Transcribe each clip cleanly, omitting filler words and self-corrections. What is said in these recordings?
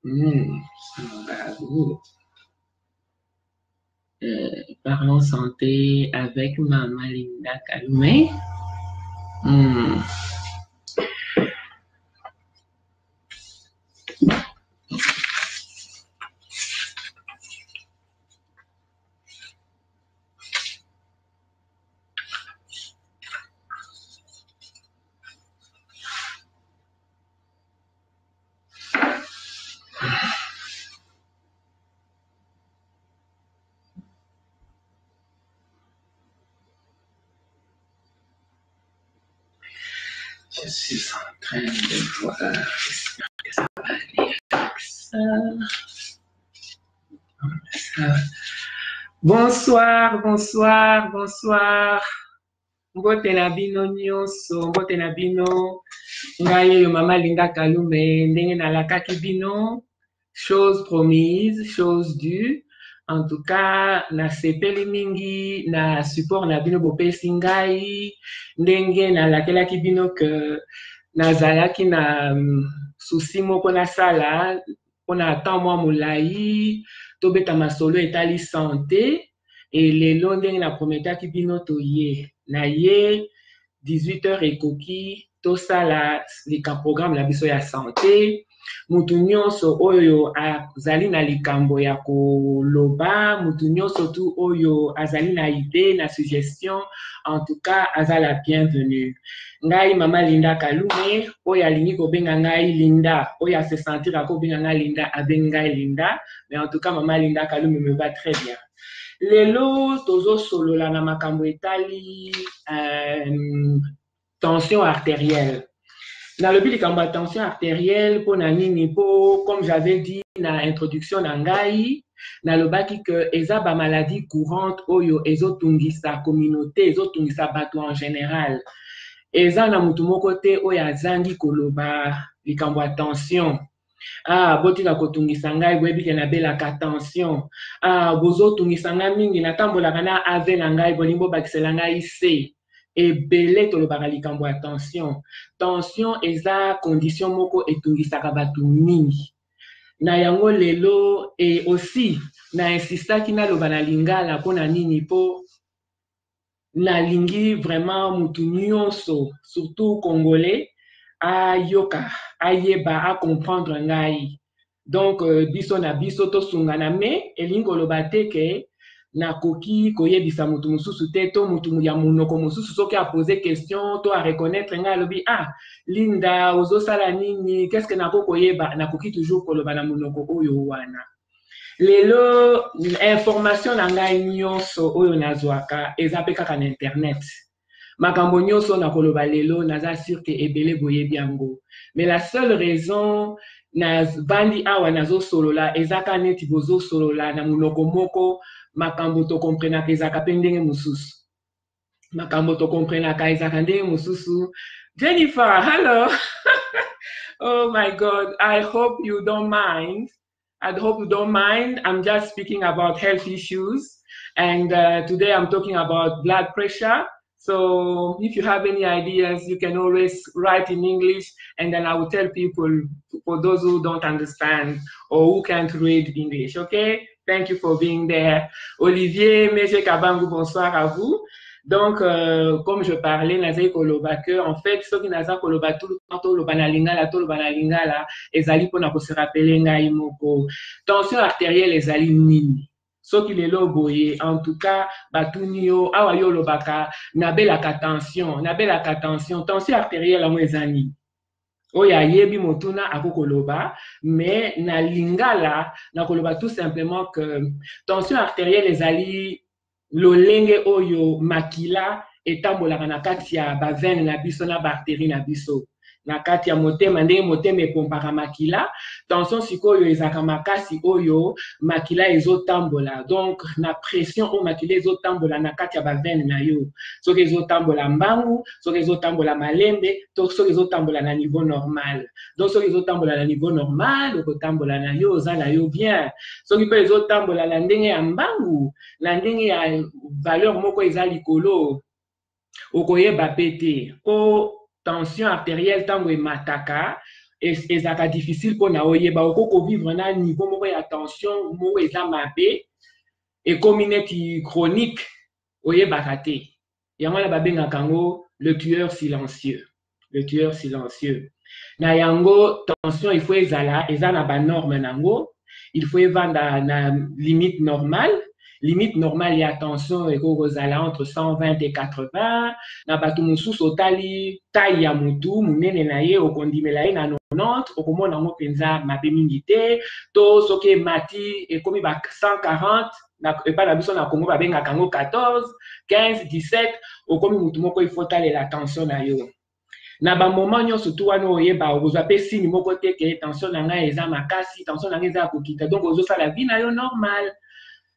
Bravo. Parlons santé avec Maman Linda Kaloumé. Je suis en train de voir. J'espère que ça va aller avec ça. Bonsoir, bonsoir, bonsoir. Mbote na bino nyonso, mbote na bino. Ngai yo Mama Linda Kaloumé, ndenge nalakaki bino. Chose promise, chose due. En tout cas, na sepeli mingi, na support na bino bopesi ngai, ndenge nalakelaki bino ke nazalaki na souci moko na sala, pona temps mwa molai, tobeta masolo etali santé, et lelo ndenge na prometaki bino toye. Na ye, 18h ekoki, tosala lika programme la biso ya santé, mutu nyonso oyo azali na likambo ya koloba, mutu nyonso tu oyo azali na idée, na suggestion, en tout cas, azala bienvenue. Ngai Mama Linda Kaloumé, oyo alingi kobenga ngai Linda, oyo se sentir kobenga ngai Linda, abenga ngai Linda, mais en tout cas, Mama Linda Kaloumé me va très bien. Lelo, tozo solola na makambo etali tension artérielle. Dans le but de tension artérielle, pour nini, comme j'avais dit dans l'introduction d'Angaï, dans le baki que eza ba maladie courante oyo ezotungisa communauté, ezotungisa bato en général. Eza na mutu moko te oyo azangi koloba likambo ya tension. Botika kotungisa ngai bwebike na belaka tension. Bozotungisa ngai mingi natambolaka na ave na ngai bolimbo bakisela ngai se. Ebele tolobaka likambo ya tension. Tension eza condition moko etungisaka bato mingi. Na yango lelo et aussi na insistaki na loba na lingala po na nini po na lingi vraiment mutu nyonso, surtout congolais, ayoka, ayeba, a comprendre ngai. Donc biso na biso to sungana me elingo loba teke na koki koyebisa mutu mususu te to mutu ya munoko mususu soki a poser question to a reconnaître nga lobi Linda ozo sala nini, qu'est-ce que nako koyeba, na koki toujours koloba na munoko oyo wana. Lelo information na ngai nyonso oyo nazwaka eza pe kaka na internet. Makambo nyonso na koloba lelo naza sûr que ebele boyebi yango. Mais la seule raison na bandi awa nazo solola ezaka neti bozo solola na munoko moko makambo to komprenaka ezaka pe ndenge mususu. Makambo to komprenaka ezaka ndenge mususu. Jennifer, hello. Oh my God, I hope you don't mind. I hope you don't mind. I'm just speaking about health issues. And today I'm talking about blood pressure. So if you have any ideas, you can always write in English, and then I will tell people, for those who don't understand or who can't read English, okay? Thank you for being there. Olivier, M. Kabangu, bonsoir à vous. Donc, comme je parlais, Nazé Koloba, que en fait, ceux qui Nazé Koloba, tout le temps, tout le banalingala, ezali pour se rappeler ngai moko. Tension artérielle, ezali nini. Ceux qui les loboye, en tout cas, batunio, awayo lobaka, nabelaka tension, tension artérielle à mwezani. Oya yebi motuna akokoloba, mais na lingala, na koloba tout simplement que tension artérielle ezali lolenge oyo makila etambolaka na kati ya bavene na biso na bactérie na biso. Na kati ya motema ndenge motema epompaka makila, tension sikoyo ezaka makasi oyo makila ezotambola. Donc na pression o makila ezotambola na kati ya bavene na yo. Soki ezotambola mbangu, soki ezotambola malembe, to soki ezotambola na niveau normal. Donc soki ezotambola na niveau normal, okotambola na yo oza na yo bien. Soki pe ezotambola na ndenge ya mbangu, na ndenge ya valeur moko eza likolo, okoyeba pete. Ko tension artérielle tango emataka, ezaka difficile pour na oyeba okoko vivre na niveau moko ya tension moko eza mabe ekomi neti chronique oyebaka te yango na babengaka yango le tueur silencieux. Le tueur silencieux. Na yango tension il faut ezala eza na ba norme nango, il faut evanda na limite normale. Limite normale ya tension ekozala entre 120 et 80. Na bato mosusu otali taille ya mutu munene na ye okondimela ye na 90 okomona yango mpenza mabe mingi te. To soki emati ekomi ba 140 epa na biso na Congo babengaka yango 14 15 17 okomi mutu moko il faut talela tension na yo. Na ba moment nyonso tu wana oyeba okozwa pe signe moko te ke tension na ngai eza makasi, tension na ngai eza kokita, donc ozosala vie na yo normal.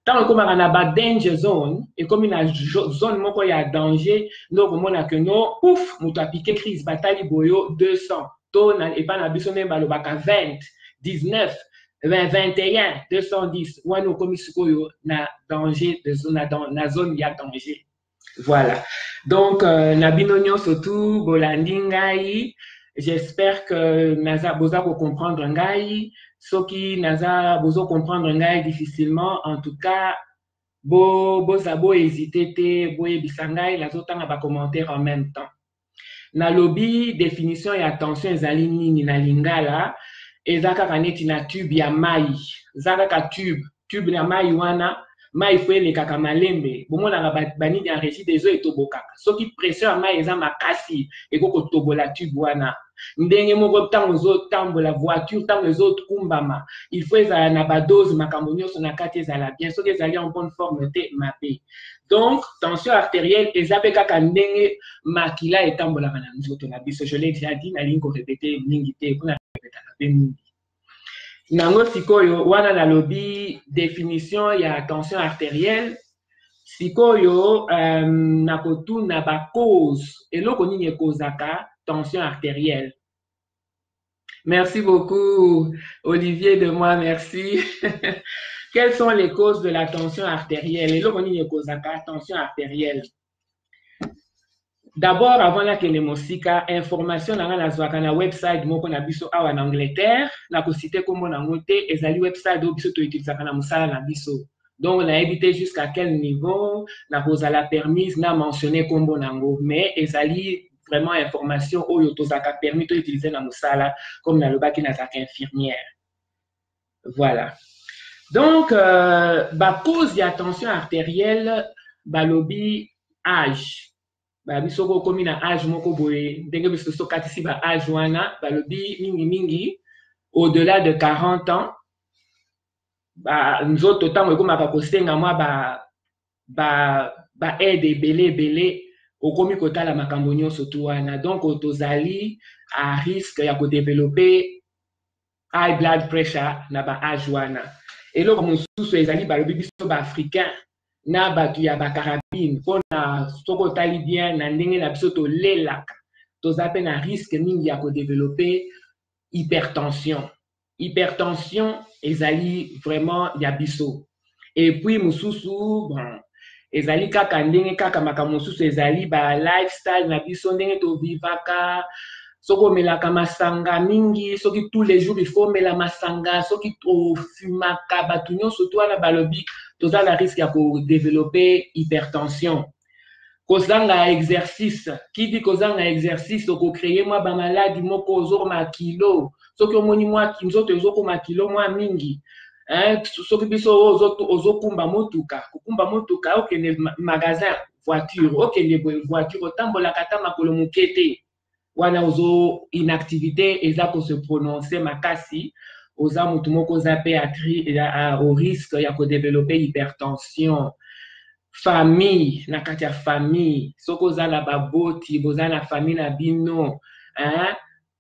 Tant ekomaka na ba danger zone ekomi na zone moko ya danger ndo okomona ke no ouf moto apike crise batali boyo 200 to na epa na biso nde balobaka 20 19 20 21 210 wana okomi sikoyo na danger na zone ya danger. Voilà. Donc, Nabino nyonso tu bolandi ngai. J'espère que naza boza ko comprendre ngai. Soki naza bozo comprendre ngai difficilement. En tout cas, boza bo hésiter te boyebisa ngai nazotanga ba commentaire en même temps. Na lobi définition ya tension ezali nini na lingala ezaka kaneti na tube ya mai. Zaka ka tube na mai wana. Mai faut elekaka malembe bomona banini ya régie des eaux etobokaka soki pression ya mai eza makasi ekoko tobola tube wana ndenge moko ntango ozotambola voiture ntango ezokumbama il faut ezala na badose makambo nyonso na kati ezala bien soki ezali en bonne forme te mabe. Donc tension artérielle eza mpe kaka ndenge makila etambolaka na nzoto na biso. Je l'ai déjà dit nalingi korepete mingi te mpona repetaka mpe mingi. Nango sikoyo wana na lobi définition ya tension artérielle sikoyo nakotuna ba cause eloko nini ekozaka tension artérielle. Merci beaucoup Olivier de moi, merci. Quelles sont les causes de la tension artérielle? Eloko nini ekozaka tension artérielle? D'abord, avant la kelemosika, information na nazwaka na website moko na biso awa na Angleterre, na ko citer kombo na ngote, ezali website do biso to utilisaka na musala na biso. Donc, on a évité jusqu'à quel niveau, na kozala permise, na mentionné kombo na ngo, mais ezali vraiment information oyo tozaka permis to utiliser na musala, comme na lobaki na zaka infirmière. Voilà. Donc, ba cause ya tension artérielle, balobi âge. Bisoko komi na âge moko boye ndenge biso sokatisi ba âge wana balobi mingi au-delà de 40 ans nzoto tango ekomaka kosenga mwa ba aide ebele okomi kotala makambo nyonso tu wana. Donc tozali à risque ya kodévelopper high blood pressure na ba âge wana. Eloko mosusu ezali balobi biso ba africain na batu ya bakarabine pona soko tali bien na ndenge na biso tolelaka toza pe na risque mingi ya kodévelopper hypertension. Hypertension ezali vraiment ya biso. Et puis mosusu bon ezali kaka ndenge kaka makambo mosusu ezali ba lifestyle na biso ndenge tovivaka soko melaka masanga mingi soki tous les jours il faut mela masanga soki tofumaka batu nyonso to wana balobi toza na risque ya kodévelopper hypertension. Kozanga exercice, qui dit kozanga exercice okocréer mwa ba maladie moko ozokoma kilo soki omoni mwa nzoto ezokoma kilo mwa mingi soki biso ozokumba motuka kokumba motuka okende magasin voiture okende voiture otambolaka ata makolo moke te wana ozo inactivité eza ko se prononcer makasi oza mutu moko oza pe au risque ya kodévelopper hypertension. Famille na kati ya famille soko oza na baboti boza na famille na bino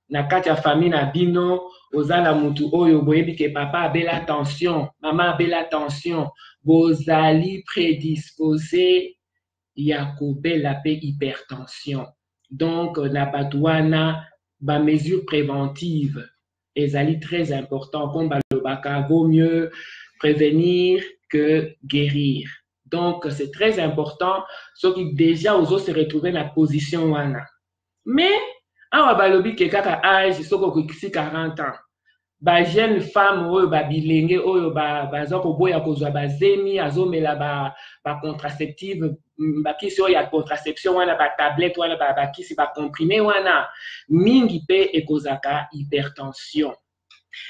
na kati ya famille na bino oza na mutu oyo boyebi ke papa abela tension mama abela tension bozali prédisposé ya kobela pe hypertension. Donc na batu wana ba mesure préventive ezali très important comme balobaka vaut mieux prévenir que guérir. Donc c'est très important ceux qui déjà osent se retrouver dans la position wana. Mais awa balobi ke kaka âge soko okokisi 40 ans ba jeune femme oyo babilenge oyo baza koboya kozwa bazemi azomela ba contraceptive bakisi oyo ya contraception wana batablette wana bakisi bacomprime wana mingi mpe ekozaka hypertension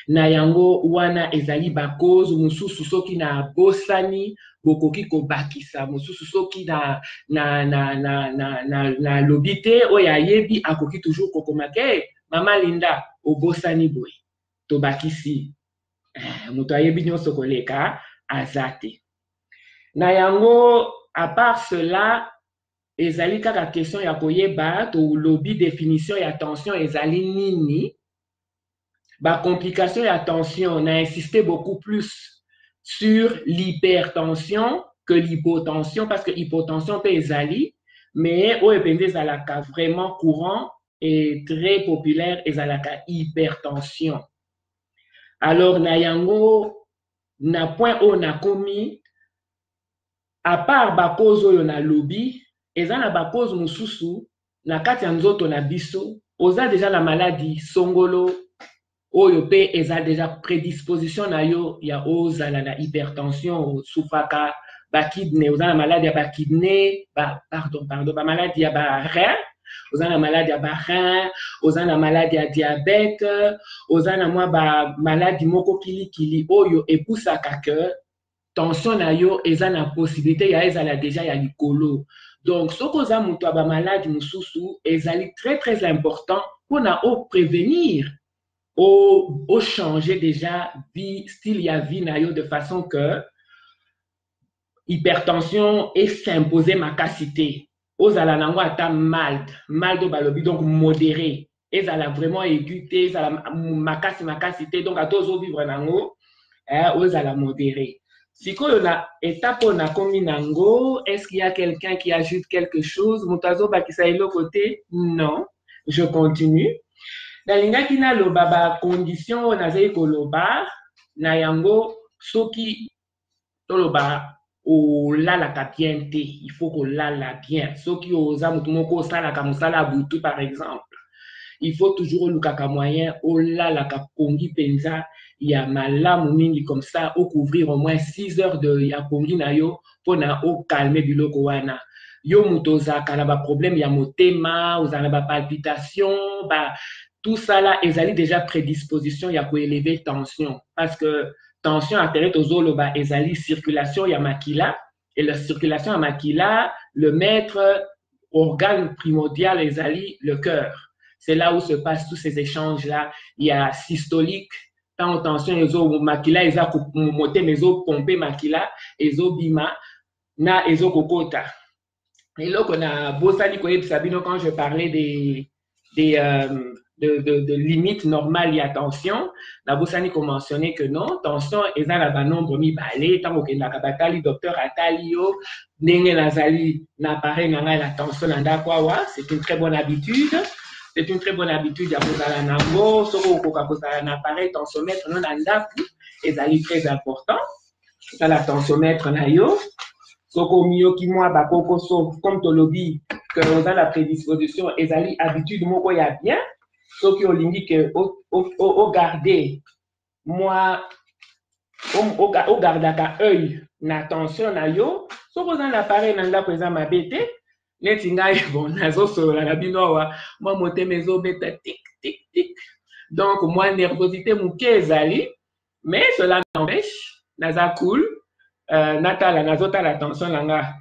na yango wana ezali bacause mosusu soki na bosani bokoki kobakisa mosusu soki na lobi te oyo ayebi akoki toujours kokoma ke mama Linda obosani boye tobakisi moto ayebi nyonso koleka aza te na yango à part cela ezali kaka question ya koyeba tolobi définition ya tension ezali nini ba complication ya tension na insisté beaucoup plus sur l'hypertension que l'hypotension parce que hypotension peut ezali mais oyo epende ezalaka vraiment courant et très populaire ezalaka hypertension. Alors na yango na point oyo nakomi à part ba cause oyo na lobi eza na ba cause mosusu na kati ya nzoto na biso oza déjà la maladie songolo oyo pe eza déjà prédisposition na yo ya ozala na hypertension sufaka ba kidney oza na maladie ya ba kidney pardon ba maladie ya ba rein oza na maladie ya ba rein oza na maladie ya diabète oza na mwa ba maladie moko kilikili oyo epusaka que tension na yo eza na possibilité ya ezala déjà ya likolo. Donc soki oza moto ya ba maladie mosusu ezali très important mpona prévenir au changer déjà vie, style ya vie na yo de façon que hypertension et s'imposer makasité. Ozala nango ata malde balobi donc modéré. Ezala vraiment aigu te, ezala makasité donc ata ozo vivre nango, ozala modéré. Sikoyo na étape na komi nango, est-ce qu'il y a quelqu'un qui ajoute quelque chose? Moutazo bakisa eloko te? Non, je continue. Nalingaki naloba ba condition nazali koloba na yango soki toloba olalaka bien te, il faut kolala bien. Soki oza mutu moko osalaka mosala butu par exemple, il faut toujours olukaka moyen olalaka pongi penza ya malamu mingi comme ça au couvrir au moins 6 heures de ya pongi na yo pona o calmer biloko wana. Yo mutu ozaka na ba problème ya motema, ozana ba palpitation, tout ça là, ezali déjà prédisposition ya ko élever tension parce que tension artérielle tozoloba ezali circulation ya makila et la circulation ya makila le maître organe primordial ezali le cœur. C'est là où se passent tous ces échanges là. Il y a systolique, tant tension ezo makila eza monter mezo pomper makila ezo bima na ezo kokota. Et là qu'on a bosali koyeb sabino quand je parlais de limite normale et tension, la Bosani a mentionné que non, tension est dans la nombre mi balé, tant que la kabatali docteur Atalio, n'enge nazali n'appareil n'anga la tension n'anda quoi, c'est une très bonne habitude. C'est une très bonne habitude à posala nango, soko koka posala n'appareil tensiomètre non n'anda et zali très important. Dans la tensiomètre na yo, soko miyo ki moi bakoko so comme tolobi que dans la prédisposition et zali habitude moko ya bien. Ce qui olingi que au garder moi au gardaka œil na tension na yo so ko zan l'appareil nanga présent ma bête neti ngai bon nazo solo la bino wa moi motema ezo beta tic tic tic donc moi nervosité muke ezali mais cela n'empêche naza cool natala nazota la tension nanga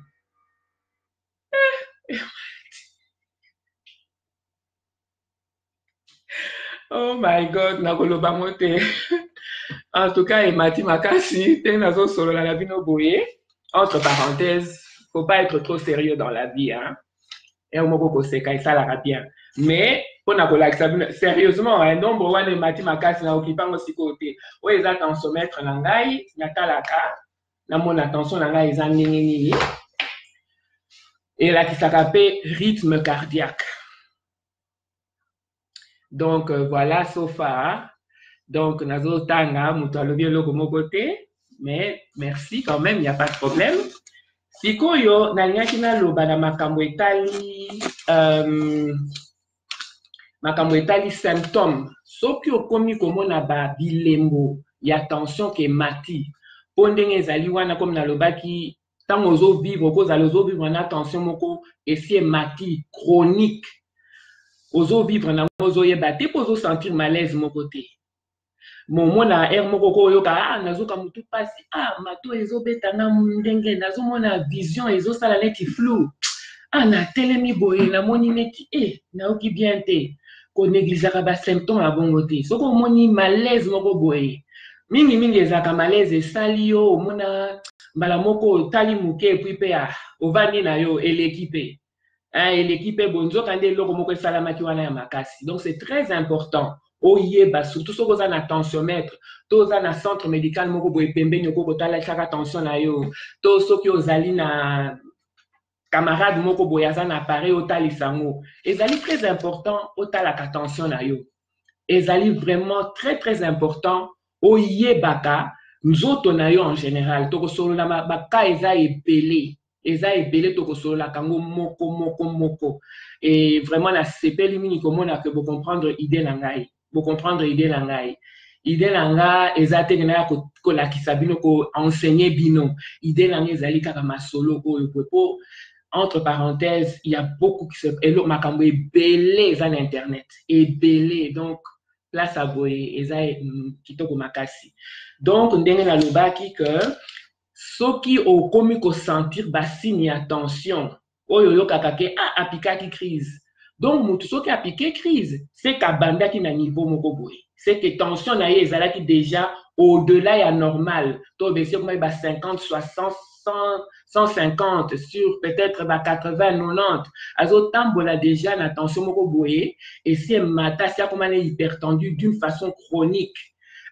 oh my God, nakoloba mote. En tout cas, Emati Makasi, tenazo solo la bino boye. Entre parenthèses, faut pas être trop sérieux dans la vie, hein. Et au moment où c'est ça la bien. Mais pour nakola sérieusement, un nombre one Emati Makasi na occupant aussi côté. O eza tensiomètre na ngai, natalaka, na mon attention na ngai eza nini. Et là qui s'appelle rythme cardiaque. Donc voilà, Sofa. Donc, nazo tanga, mutalobi loko mokote, mais merci quand même, il n'y a pas de problème. Sikoyo, na nyaki na loba na makambo etali, makambo etali symptôme soki okomi komona ba bilembo ya tension ke mati po ndenge ezali wana comme nalobaki ntango ozovivre okozala ozovivre na tension moko esi emati chronique ozovivre nango ozoyeba te mpo ozosentir malaise moko te momona air moko koyoka nazoka mutu pasi mato ezobetanga ndenge nazomona vision ezosala neti flou natelemi boye namoni neti nayoki bien te konégligaka basymptôme ya bongo te soki omoni malaise moko boye mingimingi ezalaka malaise esali yo omona mbala moko otali moke epui mpe ovandi na yo eleki mpe eleki mpe bonzoka nde eloko moko esalamaki wana ya makasi donc c'est très important oyeba surtout soki oza na tensiomètre to oza na centre médical moko boye pembeni okoki kotalaka tension na yo to soki ozali na camarade moko boye aza na appareil otalisa yango ezali très important otalaka tension na yo ezali vraiment très très important oyebaka nzoto na yo en général tokosolola baka eza ebele tokosololaka yango moko et vraiment nasepeli mingi komona ke bocomprendre idée na ngai idée na nga eza te na ya kolakisa bino koenseigner bino idée na nga ezali kaka masolo oyo po entre parenthèses, il y a beaucoup qui se... Et l'autre, makambo ebele eza na internet. Ebele, donc, place à boye, eza kitoko makasi. Donc, ndenge na lobaki que soki okomi ko sentir ba signe ya tension, oyo yo kakake apikaki crise. Donc, mutu soki apike crise, c'est kabandaki na niveau moko boye. C'est que tension na ye ezalaki déjà au-delà ya normal. To besi comme ba 50, 60, 150 sur peut-être 80, 90. Azo tambola déjà na tension moko boye et si mata si comme on est hypertendu d'une façon chronique.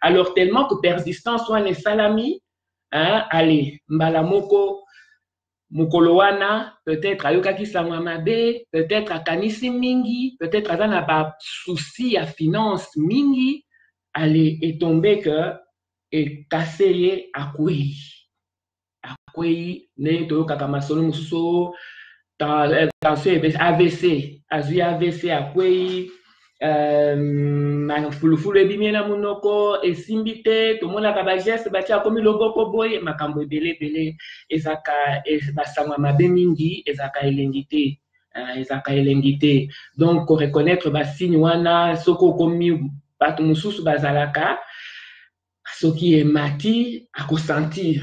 Alors tellement que persistance soit les salami, allez, mbala moko mokolo wana peut-être ayokaki sangwa mabe, peut-être akanisi mingi, peut-être azana ba souci ya finance mingi, allez et tomber que et kaseye akui. Akui ne toyokaka masolo mosusu tension AVC azwi AVC akwei fulufulu ebimi na monoko esimbi te tomonaka bageste batia akomi loboko boye makambo ebele ezaka basangwa mabe mingi ezaka elengi te donc koreconnaître basigne wana soki okomi bato mosusu bazalaka soki emati akosentir.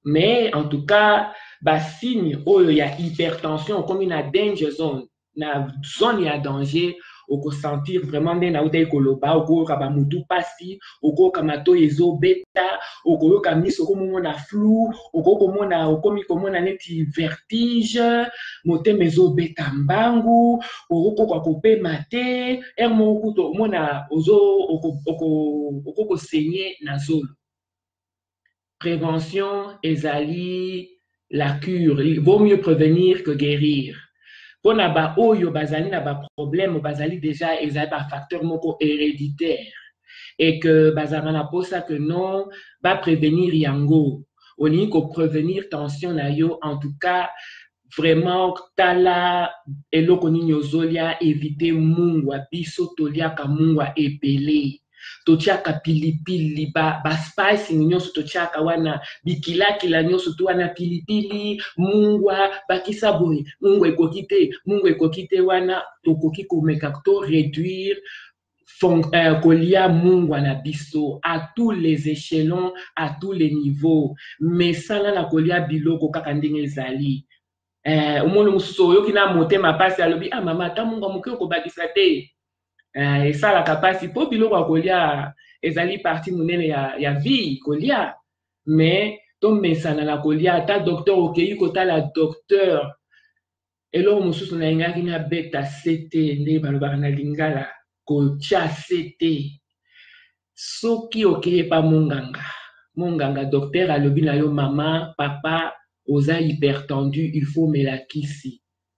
Mais en tout cas, ba signe oyo ya hypertension comme na danger zone, na zone ya danger, oko sentir vraiment nde na uta koloba, oko ka ba mutu pasi, oko ka mato ezo beta, oko ka miso ko mona flou, oko komona okomi komona neti vertige, motema ezo beta mbangu, oko kwa kope mate, ermo kuto mona ozo oko ko saigner na zolo. Prévention ezali la cure. Il vaut mieux prévenir que guérir. Pour na ba oyo bazali na ba problème bazali déjà ezali ba facteur moko héréditaire et que bazala na posa que non ba prévenir yango. Oni ko prévenir tension na yo en tout cas vraiment tala eloko nini ozolia éviter mungwa biso toliaka mungwa ebele. Totiaka pilipili ba spice nyonso totiaka wana bikilakila nyonso to wana pilipili mungwa bakisa boye mungwa ekoki te wana tokoki komeka to réduire kolia mungwa na biso à tous les échelons à tous les niveaux mais sala na kolia biloko kaka ndenge ezali omoni mosusu oyoki na motema pasi alobi mama ata mungwa moke okobakisa te esalaka pasi po biloko ya kolia ezali parti monene ya vie kolia mais tomesana na kolia ata docteur okeyi kotala docteur eloko mosusu na engaki na beta sete nde balobaka na lingala kotia sete soki okeye pa monganga docteur alobi na yo mama papa oza hypertendu il faut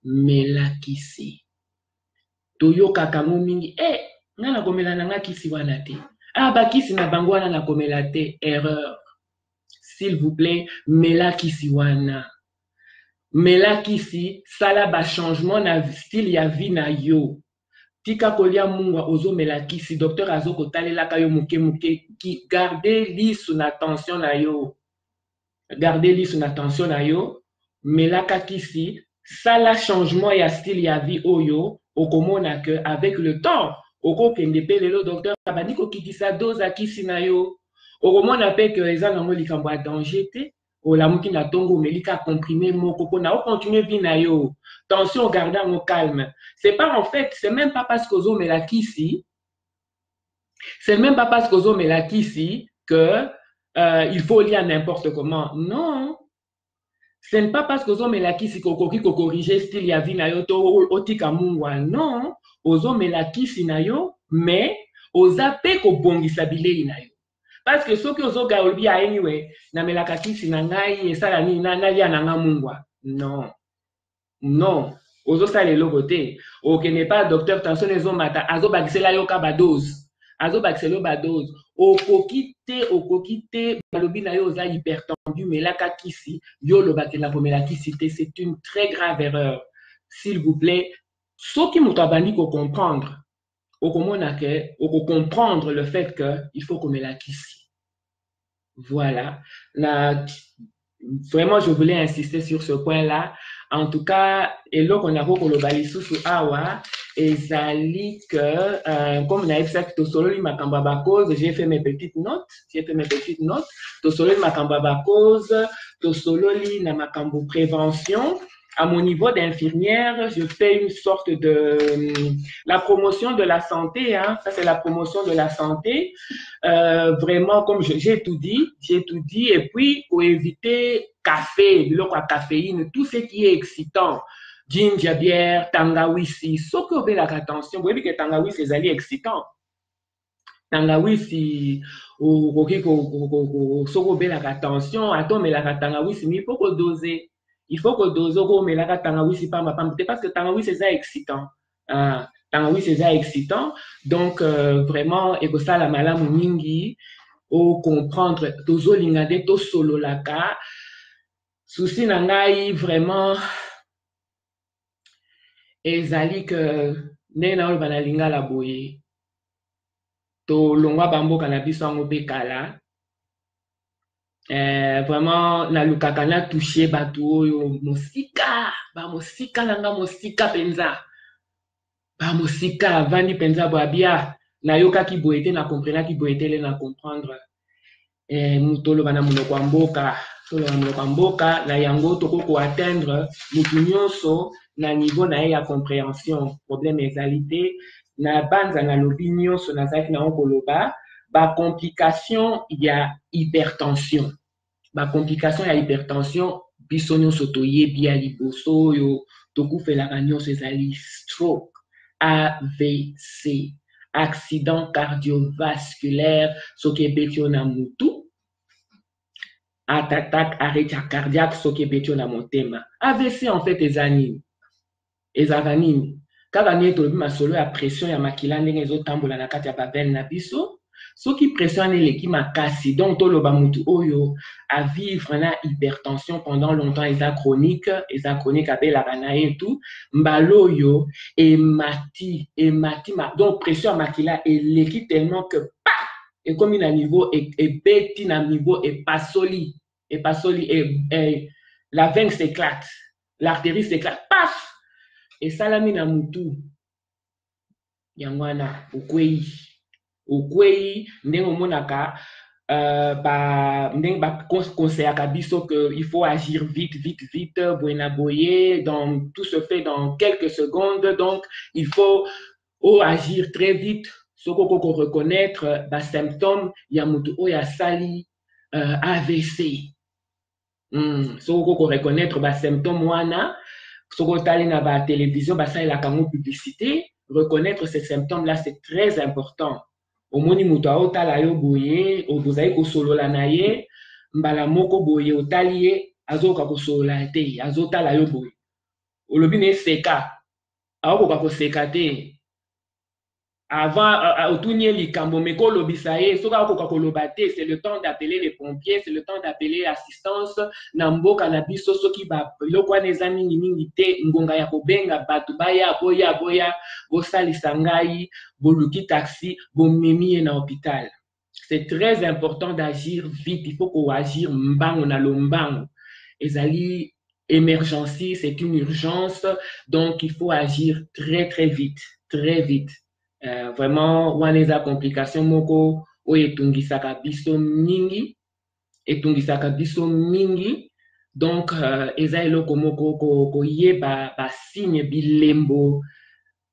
melakisi toyokaka ngo mingi nga nakomela na nga kisi wana te bakisi na bango wana nakomela te erreur s'il vous plaît mela kisi wana mela kisi sala ba changement na style ya vie na yo tika kolia mungwa ozomela kisi docteur azoko talelaka yo muke muke ki garder lisu na tension na yo. Garder lisu na tension na yo, melaka kisi, sala changement ya style ya vie oyo, okomona que avec le temps, okokende pe lelo docteur abandi kokitisa dose ya kisi na yo. Okomona pe que eza nango likambo ya danger te, olamuki na tongo melika comprimé moko pona o continuer vie na yo. Tension garder au calme. C'est pas en fait, c'est même pas parce que ozomela kisi, c'est même pas parce que ozomela kisi que il faut lire n'importe comment. Non. Ce n'est pas parce que ozomela kisi kokoki ko corriger style ya vie na yo to otika mungwa. Non. Ozomela kisi na yo, mais oza pe ko bongisa bilei na yo. Parce que ceux qui ozoga olbi anyway, na melaka kisi na ngai esala ni na lia na nga mungwa. Non. Non. Ozo sala eloko te. Okene pas docteur tension ezomata azo bakisela yo ka ba dose. Azo bakisela ba dose. Okoki te balobi na yo oza hypertendu melaka kisi yo lobakela komela kisi te, c'est une très grave erreur. S'il vous plaît, ceux qui muto abandi ko comprendre, okomona ke oko comprendre le fait que il faut komela kisi. Voilà. Vraiment, je voulais insister sur ce point-là. En tout cas, et là qu'on a recolobali sous awa, ezali que, comme on a dit que tosolo ma kambaba cause, j'ai fait mes petites notes, tosolo ma kambaba cause, tosolo li na ma kambo prévention. À mon niveau d'infirmière, je fais une sorte de la promotion de la santé, hein. Ça c'est la promotion de la santé. Vraiment, comme j'ai tout dit, et puis pour éviter café, de l'eau à caféine, tout ce qui est excitant, ginger, bière, tangawizi, ce que vous avez attention, vous voyez que tangawizi c'est excitant. Tangawizi, au attention, attends, mais la tangawizi, mais il faut que doser. Il faut que dozo mais la tangawizi pas ma femme parce que tangawizi c'est excitant. Tangawizi c'est excitant. Donc vraiment et que ça la malamu mingi au comprendre dozo lingade to solo laka. Souci nangai vraiment ezali que nena ol banalinga la boye. To longwa bambo cannabis en obekala. Vraiment na lukaka na touché bato oyo mosika nanga mosika penza ba mosika vandi penza babia na yoka ki boete na comprendre ki boete le na comprendre mutolo bana munoko mboka na yango toko ko atteindre mutu nyonso na niveau na ya compréhension problème égalité na banza na lobi nyonso na zaki na okoloba ba complication ya hypertension. Ba complication ya hypertension biso nyonso toyebi ya liboso oyo tokufelaka nyonso ezali stroke, AVC, accident cardiovasculaire soki ebeti yo na mutu, attaque arrêt cardiaque soki ebeti yo na motema. AVC en fait ezaka nini kaka nini tolobi masolo ya pression ya makila ndenge ezotambola na kati ya bavene na biso. Ce qui pressionne l'équipe makasi, donc tout le bamutu oyo à vivre na hypertension pendant longtemps, eza chronique avec la banae et tout, mbalo yo et mati donc pression makila et l'équipe tellement que pa et comme il a niveau et beti na niveau et pas soli et la veine s'éclate, l'artère s'éclate, paf et salami na mutu yangwana okwei ndenge omonaka ndenge bakonseyaka biso que il faut agir vite boyena boye donc tout se fait dans quelques secondes donc il faut agir très vite soko ko reconnaître ba symptômes ya mutu oyo asali AVC soko ko reconnaître ba symptômes wana soko tali na ba télévision basalelaka mo publicité reconnaître ces symptômes là c'est très important. Omoni mutu aotala yo boye obozali kosolola na ye mbala moko boye otali ye azoka kosolola te azotala yo boye olobi na eseka aokoka koseka te Avant, au tournier likambo, mais quand l'obisaye, c'est le temps d'appeler les pompiers, c'est le temps d'appeler l'assistance, nambo cannabis, soki ba, lokwa neza mingi mingi te, ngonga ya kobenga, batu baya, boya, bosali sangai, boluki taxi, bomemi na hôpital. C'est très important d'agir vite, il faut qu'on agir mbango na lombango. Ezali émergencie, c'est une urgence, donc il faut agir très très vite, très vite. Vraiment, wana eza complication moko oyo etungisaka biso mingi, donc eza eloko moko koyeba basigne bilembo,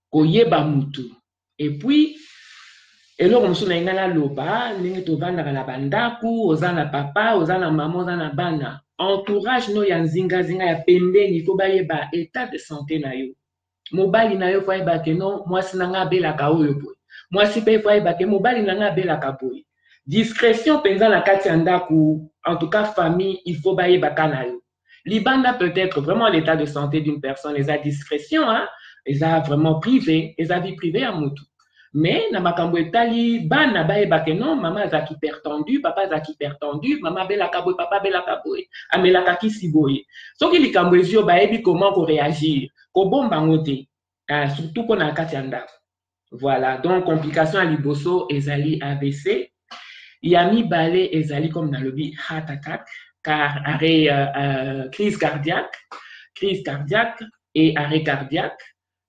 koyeba mutu. Et puis eloko mosusu na ngai naloba ndenge tovandaka na bandaku, oza na papa, oza na mama, oza na bana, entourage no ya nzingazinga ya pembeni, il faut bayeba état de santé na yo. Mobali na yo fo ayeba ke non, mwasi na nga abelaka oyo boye, mwasi mpe fo ayeba ke mobali na nga abelaka boye. Discrétion mpenza na kati ya ndaku, en tout cas famille, il faut bayebaka na yo. Libanda peut-être vraiment l'état de santé d'une personne, eza discrétion, hein? Eza vraiment privé, eza vie privée ya mutu. Mais na makambo etali bana bayeba ke non, mama azaki hypertendu, papa azaki hypertendu, mama abelaka boye, papa abelaka boye, amelaka kisi boye. Soki likambo ezio bayebi comment ko réagir, ko bomba ngote, surtout pour na kati ya ndako. Voilà, donc complication à liboso ezali AVC, yami balé ezali comme dans le bi heart attack, car arrêt crise cardiaque et arrêt cardiaque,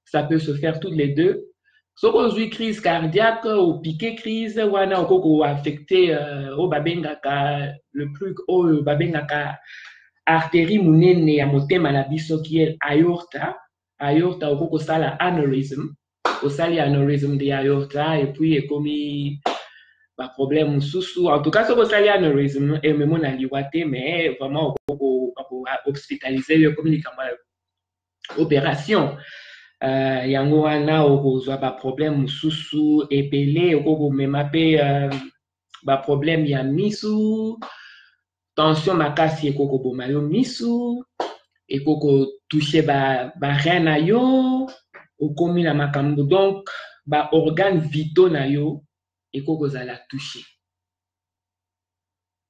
ça peut se faire toutes les deux. So kozwi crise cardiaque ou piqué crise wana okoko affecté au babengaka le plus au babengaka artérie munene ya motema na biso qui est aorta okoko sala aneurysm, osali aneurysm de aorta et puis ekomi ba problème mususu. En tout cas so osali aneurysm et même na liwate, mais vraiment okoko hospitaliser yo comme likambo opération. Yango wana okozwa ba problème mususu epele, okoko mema pe ba problème ya misu, tension makasi ekoko boma yo misu, ekoko toucher ba rein na yo, okomi na makambo, donc ba organes vitaux na yo ekoko zala toucher.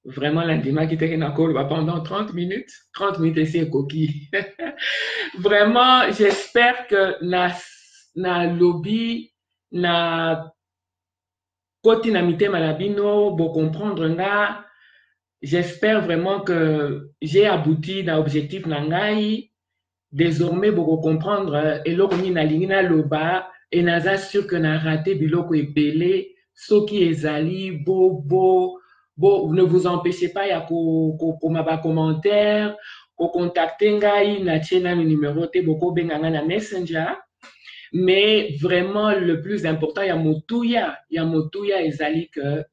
Vraiment l'indima qui était pendant 30 minutes et c'est coquille. Vraiment, j'espère que na lobby, na koti na mitema na bino, bo comprendre nga, j'espère vraiment que j'ai abouti na objectif na ngai. Désormais, bo comprendre, eloko ni na lingi na loba, et naza sûr que na raté biloko ebele, soki ezali, ne vous empêchez pas ya ma commentaire, contacter ngai na tchena numéro te boko benganga na messenger. Mais vraiment le plus important ya motuya ezali que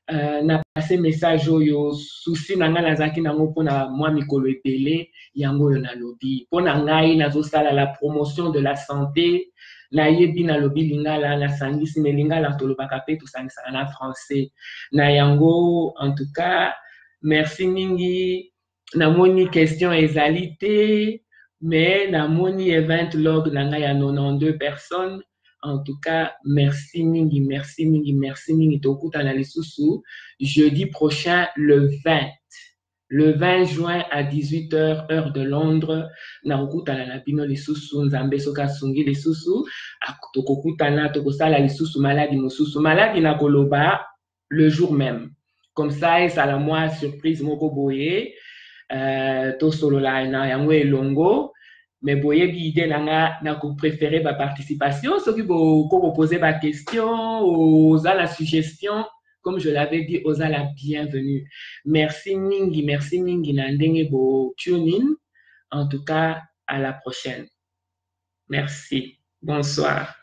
na passé message oyo souci na nga nazaki nango pona mwa mikolo epele yango yo na lobby pona ngai nazosala la promotion de la santé na yebi na lobby lingala na sangisi me lingala tolobaka pe tosangisaka na français na yango. En tout cas merci mingi, namoni question ezali te, mais namoni event log na ngai ya 92 personnes. En tout cas, merci mingi. Tokutana lisusu jeudi prochain, le 20 juin à 18h, heure de Londres. Nakutana na bino lisusu nzambe soka sungi lisusu. Tokutana tokosala lisusu maladi mususu. Maladi na koloba le jour même. Comme ça, ça la moi surprise moko boye. To solo la na yango elongo. Mais boye guide nanga na ko préférer ba participation, ceux qui vont poser ba question aux la suggestion, comme je l'avais dit, aux la bienvenue. Merci mingi na ndenge bo tune in. En tout cas, à la prochaine. Merci. Bonsoir.